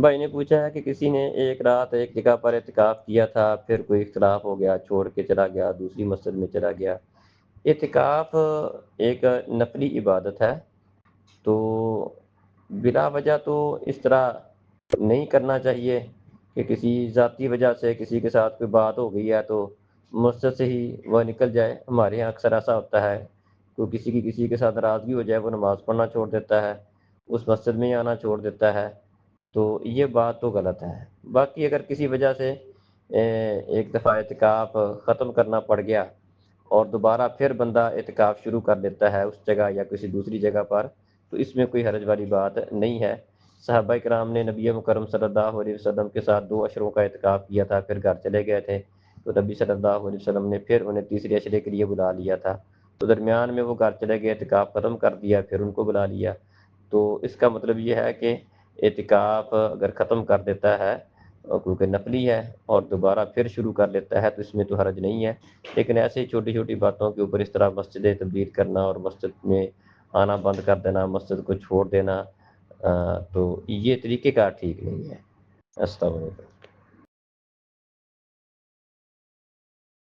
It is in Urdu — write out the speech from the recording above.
بھائی نے پوچھا ہے کہ کسی نے ایک رات ایک جگہ پر اعتکاف کیا تھا، پھر کوئی اختلاف ہو گیا، چھوڑ کے چلا گیا، دوسری مسجد میں چلا گیا۔ اعتکاف ایک نفلی عبادت ہے، تو بلا وجہ تو اس طرح نہیں کرنا چاہیے کہ کسی ذاتی وجہ سے کسی کے ساتھ کوئی بات ہو گئی ہے تو مسجد سے ہی وہ نکل جائے۔ ہمارے یہاں اکثر ایسا ہوتا ہے، تو کسی کے ساتھ ناراضگی ہو جائے وہ نماز پڑھنا چھوڑ دیتا ہے، اس مسجد میں ہی آنا چھوڑ دیتا ہے، تو یہ بات تو غلط ہے۔ باقی اگر کسی وجہ سے ایک دفعہ اعتکاف ختم کرنا پڑ گیا اور دوبارہ پھر بندہ اعتکاف شروع کر دیتا ہے اس جگہ یا کسی دوسری جگہ پر، تو اس میں کوئی حرج والی بات نہیں ہے۔ صحابہ کرام نے نبی مکرم صلی اللہ علیہ وسلم کے ساتھ 2 اشروں کا اعتکاف کیا تھا، پھر گھر چلے گئے تھے، تو نبی صلی اللہ علیہ وسلم نے پھر انہیں تیسرے اشرے کے لیے بلا لیا تھا، تو درمیان میں وہ گھر چلے گئے، اعتکاف ختم کر دیا، پھر ان کو بلا لیا۔ تو اس کا مطلب یہ ہے کہ اعتکاف اگر ختم کر دیتا ہے کیونکہ نفلی ہے اور دوبارہ پھر شروع کر لیتا ہے تو اس میں تو حرج نہیں ہے، لیکن ایسے ہی چھوٹی چھوٹی باتوں کے اوپر اس طرح مسجدیں تبدیل کرنا اور مسجد میں آنا بند کر دینا، مسجد کو چھوڑ دینا، تو یہ طریقہ کار ٹھیک نہیں ہے۔ السلام علیکم۔